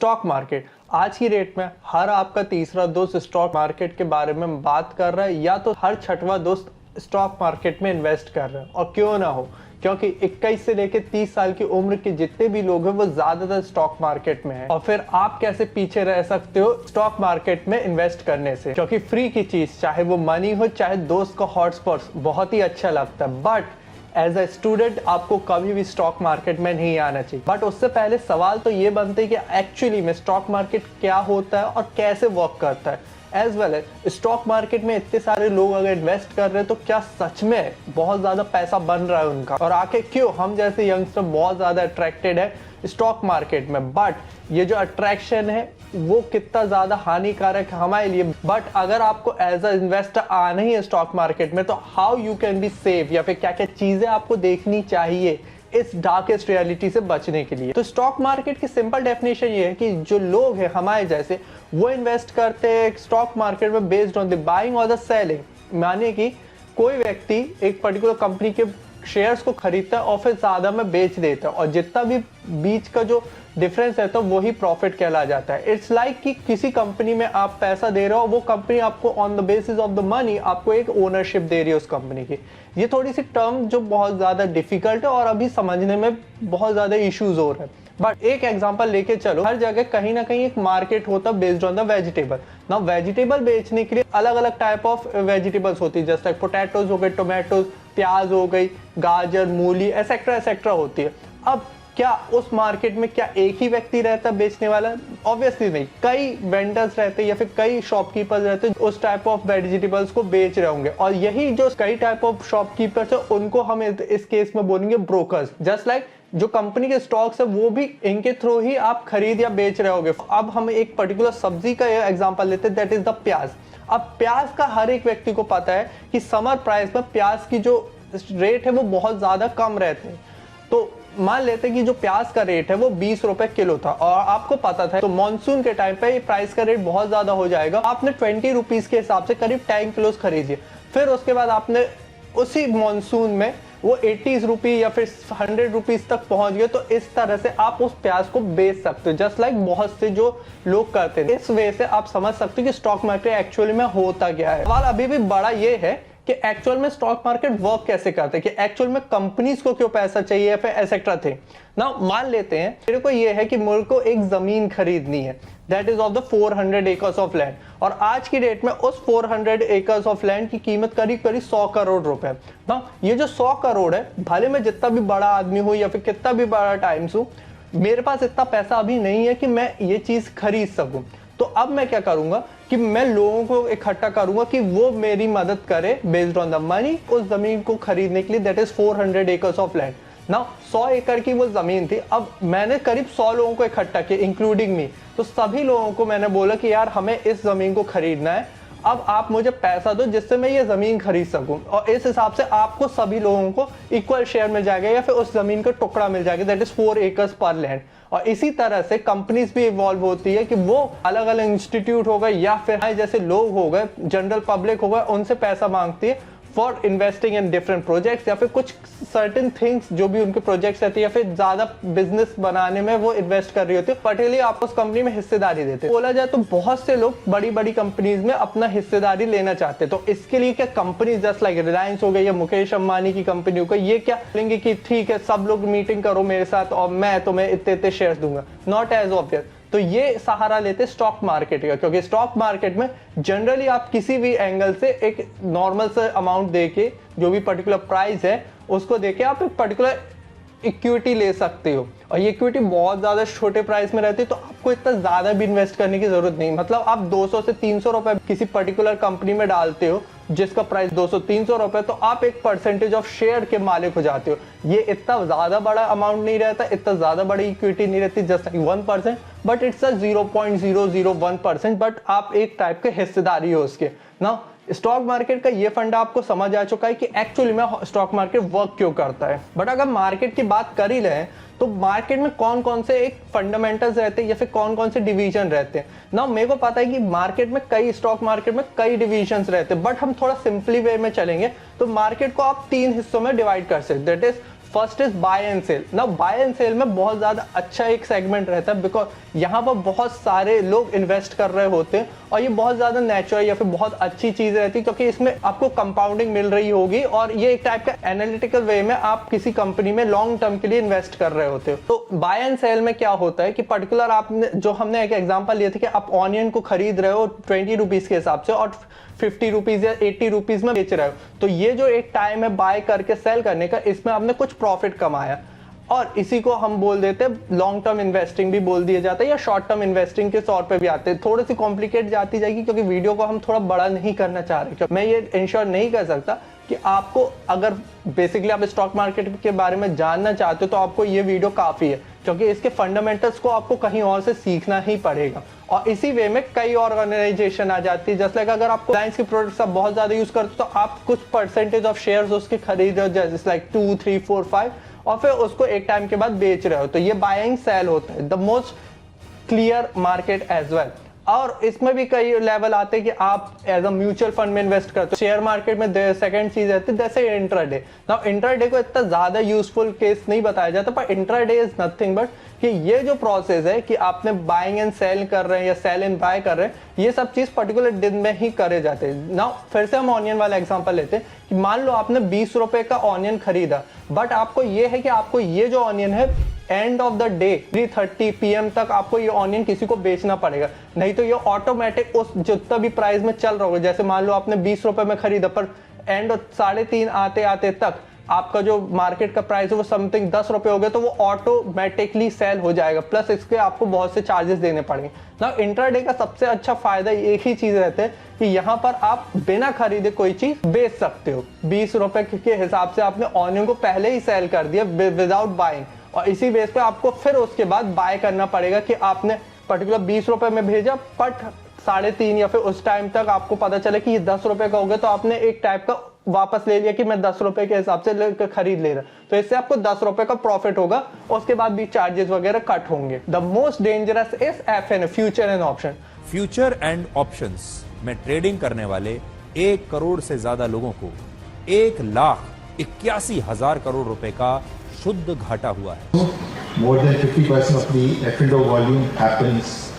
Stock market आज की date में हर आपका तीसरा दोस्त स्टॉक मार्केट के बारे में बात कर रहा है या तो हर छठवां दोस्त स्टॉक मार्केट में इन्वेस्ट कर रहे हैं। और क्यों ना हो, क्योंकि 21 से लेकर 30 साल की उम्र के जितने भी लोग हैं वो ज्यादातर स्टॉक मार्केट में हैं। और फिर आप कैसे पीछे रह सकते हो स्टॉक मार्केट में इन्वेस्ट करने से, क्योंकि फ्री की चीज चाहे वो मनी हो चाहे दोस्त का हॉटस्पॉट बहुत ही अच्छा लगता है, बट एज अ स्टूडेंट आपको कभी भी स्टॉक मार्केट में नहीं आना चाहिए। बट उससे पहले सवाल तो ये बनते हैं कि एक्चुअली में स्टॉक मार्केट क्या होता है और कैसे वर्क करता है। As well as stock market में इतने सारे लोग अगर इन्वेस्ट कर रहे हैं तो क्या सच में बहुत ज्यादा पैसा बन रहा है उनका, और आखिर क्यों हम जैसे यंगस्टर बहुत ज्यादा अट्रैक्टेड है स्टॉक मार्केट में। बट ये जो अट्रैक्शन है वो कितना ज्यादा हानिकारक है हमारे लिए। बट अगर आपको एज अ इन्वेस्टर आना ही है स्टॉक मार्केट में तो how you can be safe, या फिर क्या क्या चीजें आपको देखनी चाहिए इस डार्केस्ट रियलिटी से बचने के लिए। तो स्टॉक मार्केट की सिंपल डेफिनेशन ये है कि जो लोग हैं हमारे जैसे वो इन्वेस्ट करते हैं स्टॉक मार्केट में बेस्ड ऑन द बाइंग और द सेलिंग। मानिए कि कोई व्यक्ति एक पर्टिकुलर कंपनी के शेयर्स को खरीदता है और फिर ज्यादा में बेच देता है, और जितना भी बीच का जो डिफरेंस है तो वही प्रॉफिट कहला जाता है। इट्स लाइक कि किसी कंपनी में आप पैसा दे रहे हो, वो कंपनी आपको on the basis of the money आपको एक ओनरशिप दे रही है उस कंपनी की। ये थोड़ी सी टर्म जो बहुत ज्यादा डिफिकल्ट है और अभी समझने में बहुत ज्यादा इश्यूज हो रहे हैं। बट एक एग्जांपल लेके चलो, हर जगह कहीं ना कहीं एक मार्केट होता है बेस्ड ऑन द वेजिटेबल। ना वेजिटेबल बेचने के लिए अलग अलग टाइप ऑफ वेजिटेबल्स होती है, जैसे पोटैटोज हो गए, टोमेटोज, प्याज हो गई, गाजर, मूली, एसेट्रा एसेट्रा होती है। अब क्या उस मार्केट में क्या एक ही व्यक्ति रहता है बेचने वाला? ऑब्वियसली नहीं, कई वेंडर्स रहते हैं या फिर कई शॉपकीपर्स रहते हैं उस टाइप ऑफ वेजिटेबल्स को बेच रहे होंगे, और यही जो कई टाइप ऑफ शॉपकीपर्स है उनको हम इस केस में बोलेंगे ब्रोकर्स। जस्ट लाइक जो कंपनी के स्टॉक्स है वो भी इनके थ्रू ही आप खरीद या बेच रहे होगे। अब हम एक पर्टिकुलर सब्जी का एग्जांपल लेते हैं, दैट इज द प्याज। अब प्याज का हर एक व्यक्ति को पता है कि समर प्राइस में प्याज की जो रेट है वो बहुत ज्यादा कम रहते हैं। तो मान लेते हैं कि जो प्याज का रेट है वो 20 रुपए किलो था और आपको पता था तो मानसून के टाइम पे प्राइस का रेट बहुत ज्यादा हो जाएगा। आपने 20 रुपीज के हिसाब से करीब 10 किलो खरीदिए, फिर उसके बाद आपने उसी मानसून में वो 80 रुपीज या फिर 100 रुपीज तक पहुंच गए। तो इस तरह से आप उस प्याज को बेच सकते हो, जस्ट लाइक बहुत से जो लोग करते हैं। इस वे से आप समझ सकते हो कि स्टॉक मार्केट एक्चुअली में होता क्या है। सवाल अभी भी बड़ा ये है कि एक्चुअल में स्टॉक मार्केट वर्क कैसे करते हैं, कि एक्चुअल में कंपनीज को क्यों पैसा चाहिए या फिर एसेट्रा थे ना। मान लेते हैं मेरे को ये है कि मेरे को एक जमीन खरीदनी है, that is of the 400 acres of land, और आज की डेट में उस 400 एकर्स ऑफ लैंड की कीमत करीब करीब 100 करोड़ रुपए ना। ये जो 100 करोड़ है, भले मैं जितना भी बड़ा आदमी हूं या फिर कितना भी बड़ा टाइम्स हूं, मेरे पास इतना पैसा अभी नहीं है कि मैं ये चीज खरीद सकूं। तो अब मैं क्या करूंगा कि मैं लोगों को इकट्ठा करूंगा कि वो मेरी मदद करे बेस्ड ऑन द मनी उस जमीन को खरीदने के लिए, that is 400 acres of land ना। 100 एकड़ की वो जमीन थी। अब मैंने करीब 100 लोगों को इकट्ठा किया इंक्लूडिंग मी। तो सभी लोगों को मैंने बोला कि यार हमें इस जमीन को खरीदना है, अब आप मुझे पैसा दो जिससे मैं ये जमीन खरीद सकूं। और इस हिसाब से आपको सभी लोगों को इक्वल शेयर मिल जाएगा या फिर उस जमीन का टुकड़ा मिल जाएगा, दैट इज 4 एकर्स पर लैंड। और इसी तरह से कंपनीज भी इवॉल्व होती है कि वो अलग अलग इंस्टीट्यूट हो गए या फिर जैसे लोग हो गए, जनरल पब्लिक हो गए, उनसे पैसा मांगती है for investing in different projects या फिर कुछ सर्टेन थिंग्स जो भी उनके प्रोजेक्ट्स रहते हैं या फिर ज्यादा बिजनेस बनाने में वो इन्वेस्ट कर रही होती है। पर्टिकुलरली आप उस कंपनी में हिस्सेदारी देते हैं। बोला जाए तो बहुत से लोग बड़ी बड़ी कंपनीज में अपना हिस्सेदारी लेना चाहते हैं। तो इसके लिए क्या कंपनीज जस्ट लाइक रिलायंस हो गई या मुकेश अंबानी की कंपनी हो गई, ये क्या बोलेंगे कि ठीक है सब लोग मीटिंग करो मेरे साथ और मैं तुम्हें इतने इतने शेयर दूंगा? Not as obvious. तो ये सहारा लेते स्टॉक मार्केट का, क्योंकि स्टॉक मार्केट में जनरली आप किसी भी एंगल से एक नॉर्मल से अमाउंट देके जो भी पर्टिकुलर प्राइस है उसको देके आप एक पर्टिकुलर इक्विटी ले सकते हो। और ये इक्विटी बहुत ज्यादा छोटे प्राइस में रहती है, तो आपको इतना ज्यादा भी इन्वेस्ट करने की जरूरत नहीं। मतलब आप 200 से 300 रुपए किसी पर्टिकुलर कंपनी में डालते हो जिसका प्राइस 200-300 रुपए, तो आप एक परसेंटेज ऑफ शेयर के मालिक हो जाते हो। ये इतना ज्यादा बड़ा अमाउंट नहीं रहता, इतना ज्यादा बड़ी इक्विटी नहीं रहती, just 1%, but it's a 0.001%, but आप एक टाइप के हिस्सेदारी हो उसके ना। स्टॉक मार्केट का ये फंडा आपको समझ आ चुका है कि एक्चुअली में स्टॉक मार्केट वर्क क्यों करता है। बट अगर मार्केट की बात कर ही रहे तो मार्केट में कौन कौन से एक फंडामेंटल्स रहते हैं या फिर कौन कौन से डिवीजन रहते हैं ना। मेरे को पता है कि मार्केट में स्टॉक मार्केट में कई डिवीजन्स रहते हैं, बट हम थोड़ा सिंपली वे में चलेंगे तो मार्केट को आप 3 हिस्सों में डिवाइड कर सकते हैं, that is first is buy and sell. ना बाय एंड सेल में बहुत ज़्यादा अच्छा एक सेगमेंट रहता है, बिकॉज यहाँ पर बहुत सारे लोग इन्वेस्ट कर रहे होते हैं और ये बहुत ज़्यादा नेचुरल या फिर बहुत अच्छी चीज़ रहती है, क्योंकि इसमें आपको कंपाउंडिंग मिल रही होगी और ये एक टाइप का एनालिटिकल वे में आप किसी कंपनी में लॉन्ग टर्म के लिए इन्वेस्ट कर रहे होते हो। तो बाय एंड सेल में क्या होता है कि पर्टिकुलर आपने जो हमने एक एग्जांपल लिया था कि आप ऑनियन को खरीद रहे हो 20 रुपीज़ के हिसाब से और 50 रुपीज़ या 80 रुपीज़ में बेच रहे हो, तो ये जो एक टाइम है बाय करके सेल करने का, इसमें आपने कुछ प्रॉफिट कमाया और इसी को हम बोल देते हैं लॉन्ग टर्म इन्वेस्टिंग भी बोल दिया जाता है या शॉर्ट टर्म इन्वेस्टिंग के तौर पे भी आते हैं। थोड़ी सी कॉम्प्लिकेट जाती जाएगी क्योंकि वीडियो को हम थोड़ा बड़ा नहीं करना चाह रहे, क्योंकि मैं ये इंश्योर नहीं कर सकता कि आपको अगर बेसिकली आप स्टॉक मार्केट के बारे में जानना चाहते हो तो आपको ये वीडियो काफ़ी है, क्योंकि इसके फंडामेंटल्स को आपको कहीं और से सीखना ही पड़ेगा। और इसी वे में कई ऑर्गेनाइजेशन आ जाती है, जैसे लाइक अगर आपको रिलायंस के प्रोडक्ट्स आप बहुत ज़्यादा यूज़ करते हो तो आप कुछ परसेंटेज ऑफ शेयर्स उसके खरीद रहे हो, जैसे लाइक 2, 3, 4, 5 और फिर उसको एक टाइम के बाद बेच रहे हो, तो ये बाइंग सेल होता है, the most clear market as well. और इसमें भी कई लेवल आते हैं कि आप एज अ म्यूचुअल फंड में इन्वेस्ट करते हो। शेयर मार्केट में सेकंड चीज रहती है जैसे इंट्राडे। नाउ इंट्राडे को इतना ज्यादा यूजफुल केस नहीं बताया जाता, पर इंट्राडे इज नथिंग बट कि ये जो प्रोसेस है कि आपने बाइंग एंड सेल कर रहे हैं या सेल एंड बाय कर रहे हैं, ये सब चीज पर्टिकुलर दिन में ही करे जाते हैं। नाउ फिर से हम ऑनियन वाला एग्जांपल लेते हैं कि मान लो आपने 20 रुपए का ऑनियन खरीदा, बट आपको ये है कि आपको ये जो ऑनियन है end of the day 3:30 PM तक आपको ये ऑनियन किसी को बेचना पड़ेगा, नहीं तो ये ऑटोमेटिक उस जितना भी प्राइस में चल रहा होगा, जैसे मान लो आपने 20 रुपए में खरीदा पर एंड 3:30 आते आते तक आपका जो मार्केट का प्राइस है वो समथिंग 10 रुपए हो गया, तो वो ऑटोमेटिकली सेल हो जाएगा, प्लस इसके आपको बहुत से चार्जेस देने पड़ेंगे। ना इंट्राडे का सबसे अच्छा फायदा एक ही चीज रहता है कि यहाँ पर आप बिना खरीदे कोई चीज बेच सकते हो। 20 रुपए के हिसाब से आपने ऑनियन को पहले ही सेल कर दिया विदाउट बाइंग, और इसी बेस पे आपको फिर उसके बाद बाय करना पड़ेगा कि आपने पर्टिकुलर 20 रुपए में भेजा, बट 3:30 या फिर उस टाइम तक आपको पता चले कि ये 10 रुपए का हो गया, तो आपने एक टाइप का वापस ले लिया कि मैं 10 रुपए के हिसाब से खरीद ले रहा, तो इससे आपको 10 रुपए का प्रॉफिट होगा, उसके बाद भी चार्जेस वगैरह कट होंगे। The most dangerous is FN, future and option. Future and options में ट्रेडिंग करने वाले 1 करोड़ से ज्यादा लोगों को 1,81,000 करोड़ रुपए का शुद्ध घाटा हुआ है। More than 50% of the F&O volume happens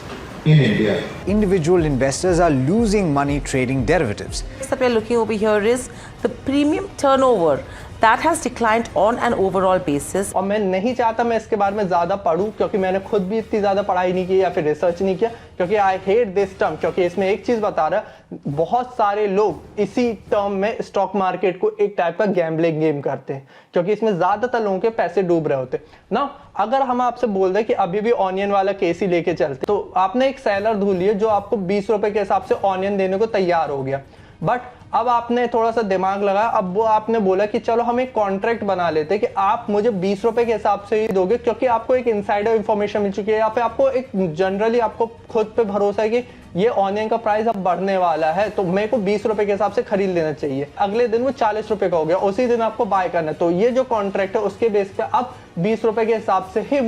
in India. Individual investors are losing money trading derivatives. That we're looking over here is the premium turnover that has declined on an overall basis. और मैं नहीं चाहता मैं इसके बारे में ज़्यादा पढूं, क्योंकि मैंने खुद भी इतनी ज़्यादा पढ़ाई नहीं की या फिर रिसर्च नहीं किया, क्योंकि आई हेट दिस टर्म, क्योंकि इसमें एक चीज़ बता रहा बहुत सारे लोग इसी टर्म में स्टॉक मार्केट को एक टाइप का गैम्बलिंग गेम करते हैं, क्योंकि इसमें ज़्यादातर लोगों के पैसे डूब रहे होते ना। अगर हम आपसे बोल दें कि अभी भी ऑनियन वाला केस ही लेके चलते, तो आपने एक सेलर ढूंढ लिया जो आपको 20 रुपए के हिसाब से ऑनियन देने को तैयार हो गया, बट अब आपने थोड़ा सा दिमाग लगाया, अब वो आपने बोला कि चलो हम एक कॉन्ट्रैक्ट बना लेते हैं कि आप मुझे 20 रुपए के हिसाब से ही दोगे, क्योंकि आपको एक इनसाइडर इंफॉर्मेशन मिल चुकी है या फिर आपको एक जनरली आपको खुद पे भरोसा है कि ये ऑनियन का प्राइस अब बढ़ने वाला है, तो मेरे को 20 रुपए के हिसाब से खरीद लेना चाहिए। अगले दिन वो 40 रुपए का हो गया, उसी दिन आपको बाय करना है, तो ये जो कॉन्ट्रैक्ट है उसके बेस पे अब 20 रुपए के हिसाब से ही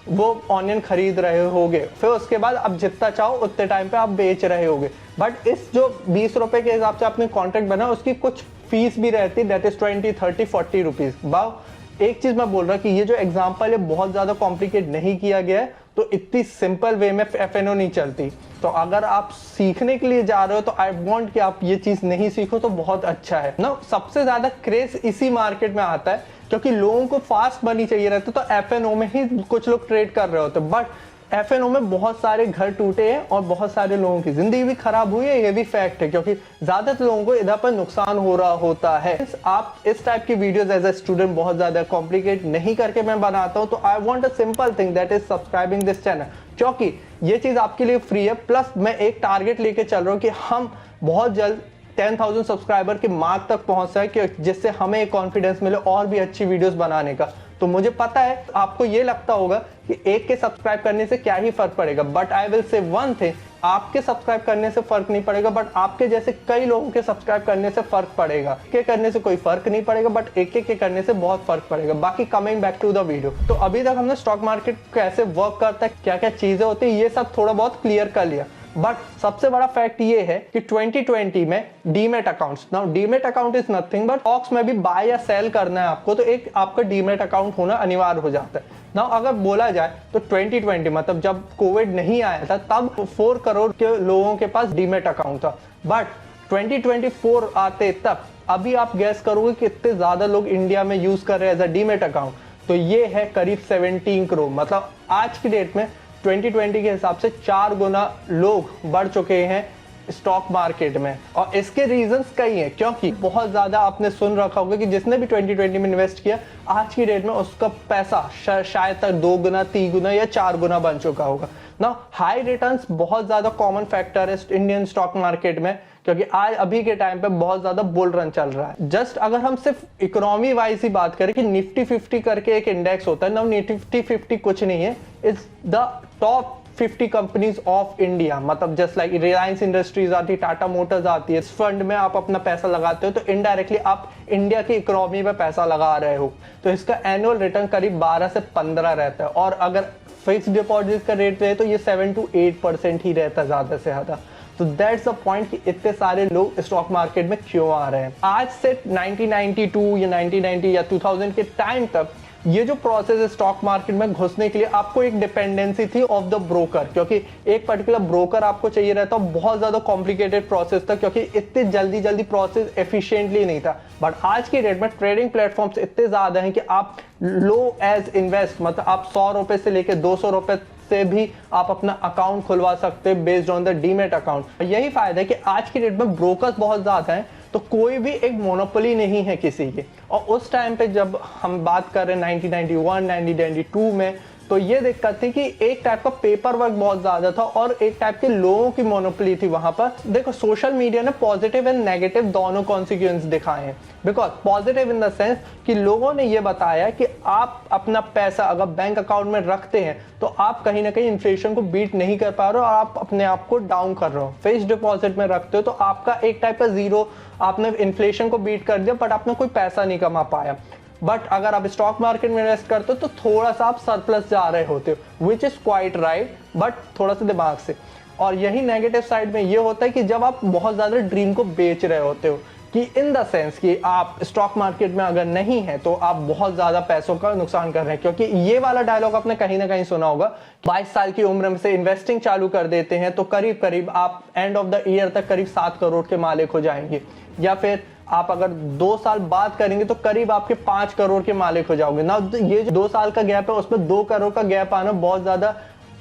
वो ऑनियन खरीद रहे होगे, फिर उसके बाद अब जितना चाहो उतने टाइम पे आप बेच रहे होगे। बट इस जो 20 रुपए के हिसाब से आपने कॉन्ट्रैक्ट बना उसकी कुछ फीस भी रहती है, दैट इज 20, 30, 40 रुपीज। बाव एक चीज मैं बोल रहा कि ये जो एग्जाम्पल है बहुत ज्यादा कॉम्प्लिकेट नहीं किया गया है, तो इतनी सिंपल वे में FNO नहीं चलती। तो अगर आप सीखने के लिए जा रहे हो तो आई वांट कि आप ये चीज नहीं सीखो तो बहुत अच्छा है ना। सबसे ज्यादा क्रेज इसी मार्केट में आता है क्योंकि लोगों को फास्ट मनी चाहिए रहता, तो FNO में ही कुछ लोग ट्रेड कर रहे होते, बट FNO में बहुत सारे घर टूटे हैं और बहुत सारे लोगों की जिंदगी भी खराब हुई है, ये भी फैक्ट है, क्योंकि ज्यादातर लोगों को इधर पर नुकसान हो रहा होता है। आप इस टाइप की वीडियोस एज अ स्टूडेंट बहुत ज्यादा कॉम्प्लिकेट नहीं करके मैं बनाता हूं, तो I want a simple thing that is subscribing this channel, क्योंकि ये चीज आपके लिए फ्री है। प्लस मैं एक टारगेट लेके चल रहा हूँ कि हम बहुत जल्द 10,000 सब्सक्राइबर के मार्क तक पहुंच सके, कि जिससे हमें एक कॉन्फिडेंस मिले और भी अच्छी वीडियोस बनाने का। तो मुझे पता है आपको ये लगता होगा कि एक के सब्सक्राइब करने से क्या ही फर्क पड़ेगा, but I will say one thing, आपके सब्सक्राइब करने से फर्क नहीं पड़ेगा, बट आपके जैसे कई लोगों के सब्सक्राइब करने से फर्क पड़ेगा। के करने से कोई फर्क नहीं पड़ेगा, बट एक के करने से बहुत फर्क पड़ेगा। बाकी coming back to the video, तो अभी तक हमने स्टॉक मार्केट कैसे वर्क करता है, क्या क्या चीजें होती है, ये सब थोड़ा बहुत क्लियर कर लिया। बट सबसे बड़ा फैक्ट ये है कि 2020 में demat accounts, now demat account is nothing but stocks में भी बाय या सेल करना है आपको तो एक आपका डीमेट अकाउंट होना अनिवार्य हो जाता है। नाउ अगर बोला जाए तो 2020 मतलब जब कोविड नहीं आया था तब 4 करोड़ के लोगों के पास डीमेट अकाउंट था, बट 2024 आते तक अभी आप गैस करोगे कितने ज्यादा लोग इंडिया में यूज कर रहे हैं एज अ डीमेट अकाउंट, तो ये है करीब 17 करोड़। मतलब आज की डेट में 2020 के हिसाब से 4 गुना लोग बढ़ चुके हैं स्टॉक मार्केट में। और इसके रीजंस कई हैं, क्योंकि बहुत ज्यादा आपने सुन रखा होगा कि जिसने भी 2020 में इन्वेस्ट किया आज की डेट में उसका पैसा शायद तक 2 गुना 3 गुना या 4 गुना बन चुका होगा ना। हाई रिटर्न्स बहुत ज्यादा कॉमन फैक्टर है इंडियन स्टॉक मार्केट में, क्योंकि आज अभी के टाइम पे बहुत ज्यादा बुल रन चल रहा है। जस्ट अगर हम सिर्फ इकोनॉमी वाइज ही बात करें कि निफ्टी 50 करके एक इंडेक्स होता है ना, निफ्टी 50 कुछ नहीं है, it's the top 50 companies of India. मतलब जस्ट लाइक रिलायंस इंडस्ट्रीज आती है, टाटा मोटर्स आती है। इस फंड में आप अपना पैसा लगाते हो तो इनडायरेक्टली आप इंडिया की इकोनॉमी में पैसा लगा रहे हो, तो इसका एनुअल रिटर्न करीब 12 से 15 रहता है। और अगर फिक्स डिपॉजिट का रेट रहे तो ये 7 to 8% ही रहता है ज्यादा से ज्यादा। तो दैट्स द पॉइंट कि इतने सारे लोग स्टॉक मार्केट में क्यों आ रहे हैं। आज से 1992 या 1990 या 2000 के टाइम तक ये जो प्रोसेस है स्टॉक मार्केट में घुसने के लिए आपको एक डिपेंडेंसी थी ऑफ द ब्रोकर, क्योंकि एक पर्टिकुलर ब्रोकर आपको चाहिए रहता, बहुत ज्यादा कॉम्प्लिकेटेड प्रोसेस था क्योंकि इतने जल्दी प्रोसेस एफिशिएंटली नहीं था। बट आज की डेट में ट्रेडिंग प्लेटफॉर्म्स इतने ज्यादा हैं कि आप लो एज इन्वेस्ट, मतलब आप 100 रुपए से लेकर 200 रुपए से भी आप अपना अकाउंट खुलवा सकते हैं based on the demat account. यही फायदा है कि आज की डेट में ब्रोकर्स बहुत ज्यादा हैं, तो कोई भी एक मोनोपोली नहीं है किसी की। और उस टाइम पे जब हम बात कर रहे हैं 1991 1992 में, तो ये दिक्कत थी कि एक टाइप का पेपर वर्क बहुत ज्यादा था और एक टाइप के लोगों की मोनोपोली थी वहां पर। देखो सोशल मीडिया ने पॉजिटिव एंड नेगेटिव दोनों कॉन्सिक्वेंस दिखाए हैं। Because positive in the sense कि लोगों ने ये बताया कि आप अपना पैसा अगर बैंक अकाउंट में रखते हैं तो आप कहीं ना कहीं इन्फ्लेशन को बीट नहीं कर पा रहे हो और आप अपने आप को डाउन कर रहे हो। फिक्स्ड डिपॉजिट में रखते हो तो आपका एक टाइप का जीरो, आपने इन्फ्लेशन को बीट कर दिया बट आपने कोई पैसा नहीं कमा पाया। बट अगर आप स्टॉक मार्केट में इन्वेस्ट करते हो तो थोड़ा सा आप सरप्लस जा रहे होते हो, which is quite right, but थोड़ा सा दिमाग से। और यही नेगेटिव साइड में ये होता है कि जब आप बहुत ज्यादा ड्रीम को बेच रहे होते हो, कि इन द सेंस कि आप स्टॉक मार्केट में अगर नहीं है तो आप बहुत ज्यादा पैसों का नुकसान कर रहे हैं। क्योंकि ये वाला डायलॉग आपने कहीं ना कहीं सुना होगा, 22 साल की उम्र में से इन्वेस्टिंग चालू कर देते हैं तो करीब करीब आप एंड ऑफ द ईयर तक करीब 7 करोड़ के मालिक हो जाएंगे, या फिर आप अगर 2 साल बाद करेंगे तो करीब आपके 5 करोड़ के मालिक हो जाओगे ना। ये जो 2 साल का गैप है उसमें 2 करोड़ का गैप आना बहुत ज्यादा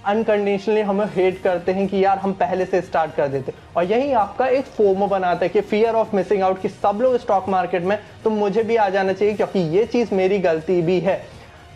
अनकंडीशनली हमें हेट करते हैं कि यार हम पहले से स्टार्ट कर देते। और यही आपका एक फोमो बनाता है कि फियर ऑफ मिसिंग आउट, कि सब लोग स्टॉक मार्केट में तो मुझे भी आ जाना चाहिए क्योंकि ये चीज मेरी गलती भी है।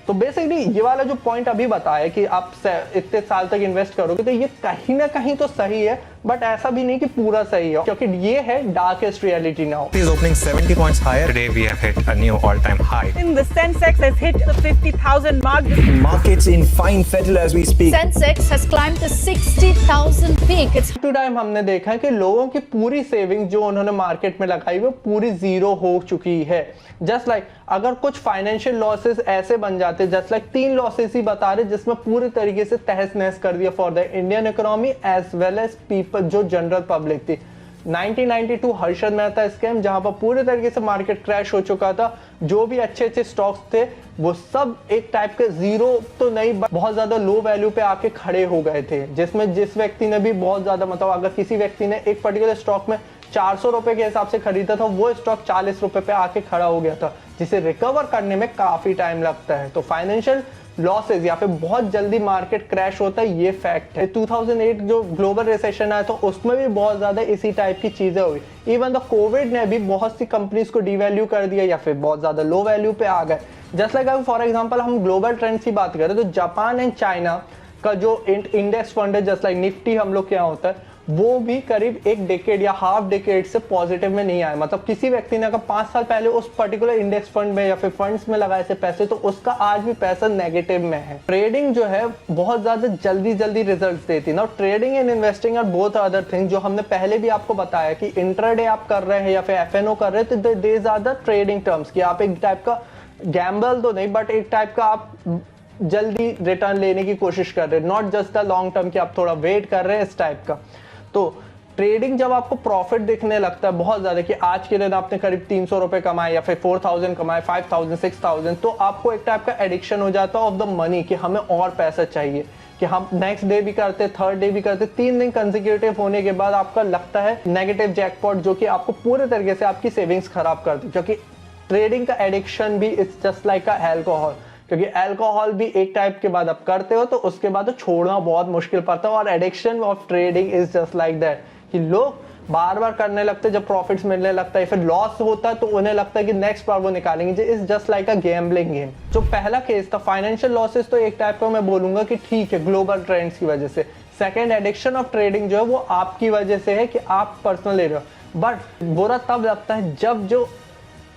तो बेसिकली ये वाला जो पॉइंट अभी बताया कि आप इतने साल तक इन्वेस्ट करोगे तो ये कहीं ना कहीं तो सही है, बट ऐसा भी नहीं कि पूरा सही है, क्योंकि ये है darkest reality now. is opening 70 points higher. Today we have hit a new all-time high. In the Sensex has hit the 50,000 mark. Markets in fine fettle as we speak. Sensex has climbed the 60,000 peak. It's two time हमने देखा है कि लोगों की पूरी saving जो उन्होंने market में लगाई वो पूरी जीरो हो चुकी है। जस्ट लाइक अगर कुछ फाइनेंशियल लॉसेस ऐसे बन जाते, जस्ट लाइक 3 लॉसेस ही बता रहे जिसमें पूरी तरीके से तहस नहस कर दिया for the Indian economy as well as people, जो जनरल पब्लिक थी। 1992 हर्षद मेहता स्कैम, जहां पर पूरे तरीके से मार्केट क्रैश हो चुका था, जो भी अच्छे स्टॉक्स थे वो सब एक टाइप के जीरो तो नहीं बट बहुत ज्यादा लो वैल्यू पे आके खड़े हो गए थे, जिसमें जिस व्यक्ति ने भी बहुत ज्यादा, मतलब अगर किसी व्यक्ति ने एक पर्टिकुलर स्टॉक में 400 रुपए के हिसाब से खरीदा था, वो स्टॉक 40 रुपए पे आके खड़ा हो गया था, जिसे रिकवर करने में काफी टाइम लगता है। तो फाइनेंशियल लॉसेस या फिर बहुत जल्दी मार्केट क्रैश होता है, ये फैक्ट है। 2008 जो ग्लोबल रिसेशन आया था उसमें भी बहुत ज्यादा इसी टाइप की चीजें हुई। इवन द कोविड ने भी बहुत सी कंपनीज को डिवैल्यू कर दिया या फिर बहुत ज्यादा लो वैल्यू पे आ गए। जस्ट लाइक अगर फॉर एग्जांपल हम ग्लोबल ट्रेंड्स की बात करें तो जापान एंड चाइना का जो इंडेक्स फंड है, जस्ट लाइक निफ्टी हम लोग क्या होता है, वो भी करीब 1 डेकेड या हाफ डेकेड से पॉजिटिव में नहीं आया। मतलब किसी व्यक्ति ने अगर 5 साल पहले उस पर्टिकुलर इंडेक्स फंड में या फिर फंड्स में लगाए थे पैसे, तो उसका आज भी पैसा नेगेटिव में है। ट्रेडिंग जो है बहुत ज्यादा जल्दी रिजल्ट्स देती ना। ट्रेडिंग एंड इन्वेस्टिंग और बोथ अदर थिंग, जो हमने पहले भी आपको बताया कि इंट्राडे आप कर रहे हैं या फिर एफएनओ कर रहे हैं, तो there are the trading terms कि आप एक टाइप का गैम्बल तो नहीं बट एक टाइप का आप जल्दी रिटर्न लेने की कोशिश कर रहे हैं, not just the long term कि आप थोड़ा वेट कर रहे हैं इस टाइप का। तो ट्रेडिंग जब आपको प्रॉफिट दिखने लगता है बहुत ज्यादा कि आज के दिन आपने करीब 300 रुपए कमाए या फिर 4000 कमाए, 5000, 6000, तो आपको एक टाइप का एडिक्शन हो जाता है ऑफ द मनी कि हमें और पैसा चाहिए, कि हम नेक्स्ट डे भी करते, थर्ड डे भी करते, 3 दिन कंसेक्यूटिव होने के बाद आपका लगता है नेगेटिव जैकपॉट, जो कि आपको पूरे तरीके से आपकी सेविंग्स खराब कर दी। क्योंकि ट्रेडिंग का एडिक्शन भी it's just like a alcohol, क्योंकि अल्कोहल भी एक टाइप के बाद आप करते हो तो उसके बाद तो छोड़ना बहुत मुश्किल पड़ता है। और addiction of trading is just like that कि लोग बार बार करने लगते हैं, जब प्रॉफिट्स मिलने लगता है फिर लॉस होता है तो उन्हें लगता है कि नेक्स्ट बार वो निकालेंगे। Is just like a gambling game. जो पहला केस था फाइनेंशियल लॉसेस, तो एक टाइप का मैं बोलूंगा कि ठीक है ग्लोबल ट्रेंड्स की वजह से। सेकंड, एडिक्शन ऑफ ट्रेडिंग जो है वो आपकी वजह से है कि आप पर्सनल ले रहे हो। बट बुरा तब लगता है जब जो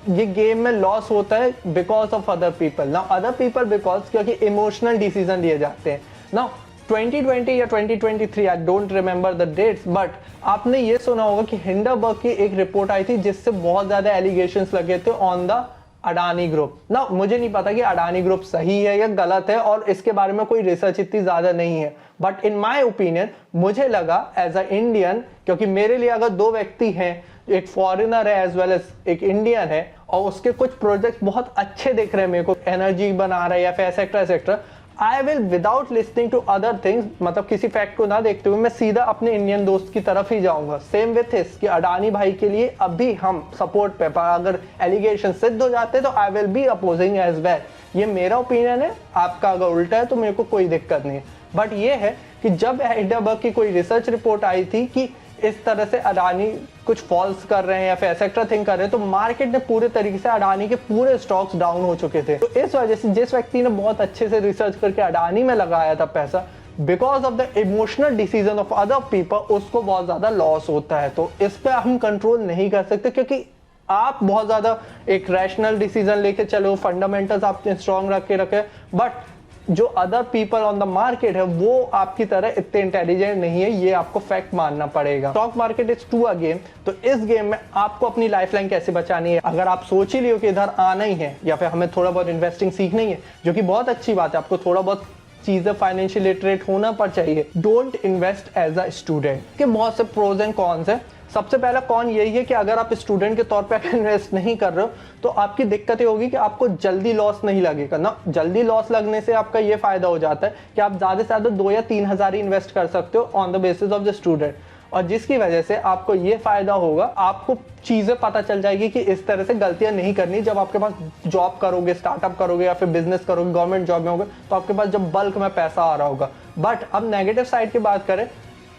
ये गेम में लॉस होता है because of other people. Now other people because क्योंकि इमोशनल डिसीजन लिए जाते हैं। नाउ 2020 या 2023, I don't remember the dates, but आपने ये सुना होगा कि हिंडरबर्ग की एक रिपोर्ट आई थी जिससे बहुत ज्यादा एलिगेशंस लगे थे ऑन द अडानी ग्रुप। ना मुझे नहीं पता कि अडानी ग्रुप सही है या गलत है और इसके बारे में कोई रिसर्च इतनी ज्यादा नहीं है, बट इन माय ओपिनियन मुझे लगा एज अ इंडियन, क्योंकि मेरे लिए अगर दो व्यक्ति हैं, एक फॉरेनर है एज वेल एज एक इंडियन है, और उसके कुछ प्रोजेक्ट बहुत अच्छे दिख रहे हैं मेरे को, एनर्जी बना रहा है या फिर etcetera etcetera, I will without listening to other things, मतलब किसी फैक्ट को ना देखते हुए मैं सीधा अपने इंडियन दोस्त की तरफ ही जाऊंगा। सेम विथ हिस कि अडानी भाई के लिए अभी हम सपोर्ट पे, पर अगर एलिगेशन सिद्ध हो जाते तो I will be opposing as well. ये मेरा ओपिनियन है, आपका अगर उल्टा है तो मेरे को कोई दिक्कत नहीं है। बट ये है कि जब हिंडरबर्ग की कोई रिसर्च रिपोर्ट आई थी कि इस तरह से अडानी कुछ फॉल्स कर रहे हैं या फिर एक्सेट्रा थिंग कर रहे हैं, तो मार्केट ने पूरे तरीके से अडानी के पूरे स्टॉक्स डाउन हो चुके थे। तो इस वजह से जिस व्यक्ति ने बहुत अच्छे से रिसर्च करके अडानी में लगाया था पैसा, because of the emotional decision of other people, उसको बहुत ज्यादा लॉस होता है। तो इस पे हम कंट्रोल नहीं कर सकते, क्योंकि आप बहुत ज्यादा एक रैशनल डिसीजन लेके चलो, फंडामेंटल्स आपने स्ट्रॉन्ग रख के रखे, बट जो other people on the market है वो आपकी तरह इतने इंटेलिजेंट नहीं है, ये आपको फैक्ट मानना पड़ेगा। Stock market is to a game, तो इस गेम में आपको अपनी लाइफलाइन कैसे बचानी है। अगर आप सोच ही लियो कि इधर आना ही है या फिर हमें थोड़ा बहुत इन्वेस्टिंग सीखना ही है, जो कि बहुत अच्छी बात है, आपको थोड़ा बहुत चीजें फाइनेंशियल लिटरेट होना पर चाहिए। Don't invest as a student के बहुत से प्रोज एंड कॉन्स है। सबसे पहला कौन यही है कि अगर आप स्टूडेंट के तौर पे इन्वेस्ट नहीं कर रहे हो तो आपकी दिक्कत ये होगी कि आपको जल्दी लॉस नहीं लगेगा ना। जल्दी लॉस लगने से आपका ये फायदा हो जाता है कि आप ज्यादा से ज्यादा 2 या 3 हज़ार ही इन्वेस्ट कर सकते हो on the basis of the student, और जिसकी वजह से आपको ये फायदा होगा, आपको चीजें पता चल जाएगी कि इस तरह से गलतियां नहीं करनी। जब आपके पास जॉब करोगे, स्टार्टअप करोगे या फिर बिजनेस करोगे, गवर्नमेंट जॉब में होगे, तो आपके पास जब बल्क में पैसा आ रहा होगा। बट अब नेगेटिव साइड की बात करें,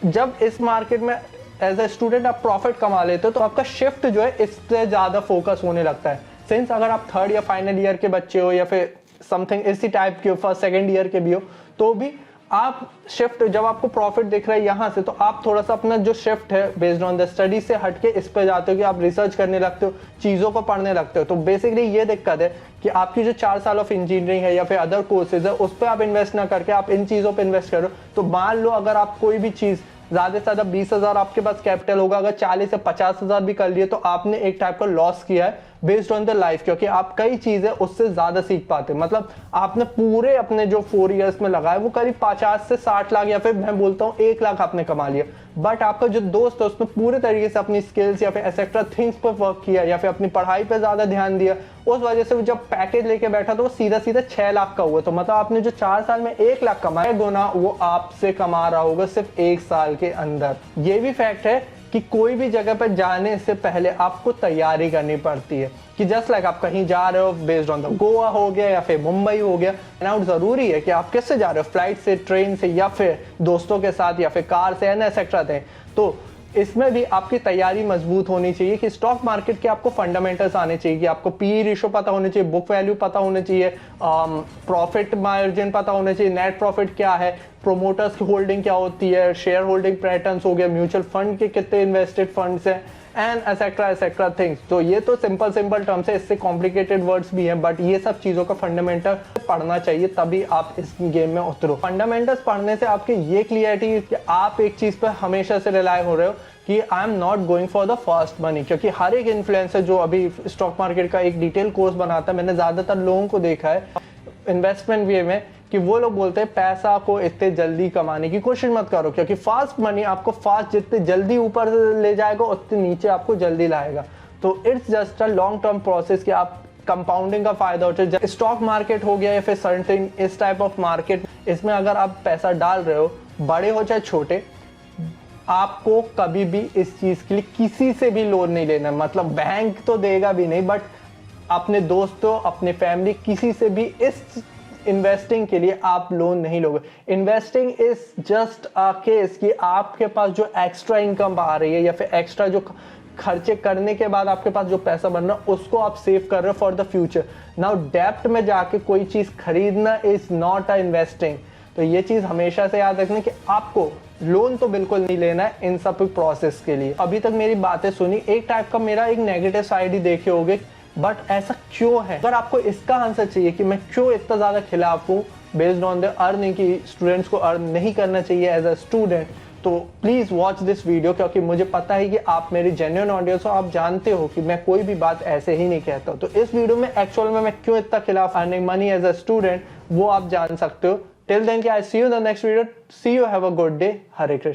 जब इस मार्केट में एज ए स्टूडेंट आप प्रॉफिट कमा लेते हो तो आपका शिफ्ट जो है इससे ज्यादा फोकस होने लगता है। सिंस अगर आप 3rd या फाइनल ईयर के बच्चे हो या फिर समथिंग इसी टाइप के हो, 1st 2nd ईयर के भी हो, तो भी आप शिफ्ट, जब आपको प्रॉफिट दिख रहा है यहाँ से, तो आप थोड़ा सा अपना जो शिफ्ट है बेस्ड ऑन द स्टडी से हटके इस पे जाते हो कि आप रिसर्च करने लगते हो, चीजों को पढ़ने लगते हो। तो बेसिकली ये दिक्कत है कि आपकी जो 4 साल ऑफ इंजीनियरिंग है या फिर अदर कोर्सेज है उस पर आप इन्वेस्ट ना करके आप इन चीजों पर इन्वेस्ट करो। तो मान लो अगर आप कोई भी चीज ज्यादा से ज्यादा 20,000 आपके पास कैपिटल होगा, अगर 40 से 50,000 भी कर लिए तो आपने एक टाइप का लॉस किया है बेस्ड ऑन द लाइफ, क्योंकि आप कई चीजें उससे ज्यादा सीख पाते। मतलब आपने पूरे अपने जो 4 इयर्स में लगाए वो करीब 50 से 60 लाख या फिर मैं बोलता हूँ 1 लाख आपने कमा लिया। बट आपका जो दोस्त है उसने पूरे तरीके से अपनी स्किल्स या फिर एक्सेट्रा थिंग्स पर वर्क किया या फिर अपनी पढ़ाई पर ज्यादा ध्यान दिया, उस वजह से जब पैकेज लेके बैठा तो वो सीधा सीधा 6 लाख का हुआ। तो मतलब आपने जो 4 साल में 1 लाख कमाया, गुना वो आपसे कमा रहा होगा सिर्फ 1 साल के अंदर। ये भी फैक्ट है कि कोई भी जगह पर जाने से पहले आपको तैयारी करनी पड़ती है, कि जस्ट लाइक आप कहीं जा रहे हो बेस्ड ऑन द गोवा हो गया या फिर मुंबई हो गया, आउट जरूरी है कि आप किससे जा रहे हो, फ्लाइट से, ट्रेन से या फिर दोस्तों के साथ या फिर कार से, एक्सेट्रा थे। तो इसमें भी आपकी तैयारी मजबूत होनी चाहिए कि स्टॉक मार्केट के आपको फंडामेंटल्स आने चाहिए, कि आपको पी रेशो पता होने चाहिए, बुक वैल्यू पता होने चाहिए, प्रॉफिट मार्जिन पता होने चाहिए, नेट प्रॉफिट क्या है, प्रोमोटर्स की होल्डिंग क्या होती है, शेयर होल्डिंग पैटर्न्स हो गया, म्यूचुअल फंड के कितने इन्वेस्टेड फंड्स हैं, एंड एक्सेट्रा थिंग्स। तो ये तो सिंपल टर्म्स है, इससे कॉम्प्लिकेटेड वर्ड्स भी हैं, बट ये सब चीजों का फंडामेंटल पढ़ना चाहिए, तभी आप इस गेम में उतरो। फंडामेंटल्स पढ़ने से आपके ये क्लियरिटी कि आप एक चीज पर हमेशा से रिलाय हो रहे हो कि I am not going for the first money, क्योंकि हर एक इन्फ्लुएंसर जो अभी स्टॉक मार्केट का एक डिटेल कोर्स बनाता है, मैंने ज्यादातर लोगों को देखा है इन्वेस्टमेंट वे में कि वो लोग बोलते हैं पैसा को इतने जल्दी कमाने की कोशिश मत करो, क्योंकि फास्ट मनी आपको फास्ट जितने जल्दी ऊपर ले जाएगा उतने नीचे आपको जल्दी लाएगा। तो it's just a long term process कि आप कंपाउंडिंग का फायदा होता है। स्टॉक मार्केट हो गया या फिर सर्टेन इस टाइप ऑफ मार्केट, इसमें अगर आप पैसा डाल रहे हो, बड़े हो चाहे छोटे, आपको कभी भी इस चीज के लिए किसी से भी लोन नहीं लेना। मतलब बैंक तो देगा भी नहीं, बट अपने दोस्तों, अपने फैमिली, किसी से भी इस इन्वेस्टिंग के लिए आप लोन नहीं लोगे। Investing is just a case कि आपके पास जो एक्स्ट्रा इनकम आ रही है या फिर एक्स्ट्रा जो खर्चे करने के बाद आपके पास जो पैसा बन रहा है उसको आप सेव कर रहे हो फॉर द फ्यूचर। नाउ डेप्ट में जाके कोई चीज खरीदना इज नॉट अ इन्वेस्टिंग। तो ये चीज हमेशा से याद रखना कि आपको लोन तो बिल्कुल नहीं लेना है इन सब प्रोसेस के लिए। अभी तक मेरी बातें सुनी, एक टाइप का मेरा एक नेगेटिव साइड ही देखे होगे, बट ऐसा क्यों है? अगर आपको इसका आंसर चाहिए कि मैं क्यों इतना ज्यादा खिलाफ हूँ बेस्ड ऑन द अर्निंग, कि स्टूडेंट्स को अर्न नहीं करना चाहिए एज अ स्टूडेंट, तो प्लीज वॉच दिस वीडियो, क्योंकि मुझे पता है कि आप मेरी जेन्युइन ऑडियंस हो, आप जानते हो कि मैं कोई भी बात ऐसे ही नहीं कहता। तो इस वीडियो में एक्चुअल में मैं क्यों इतना खिलाफ earning money as a student, वो आप जान सकते हो। Till then, I see you in the next video. See you, have a good day. Hare Krishna.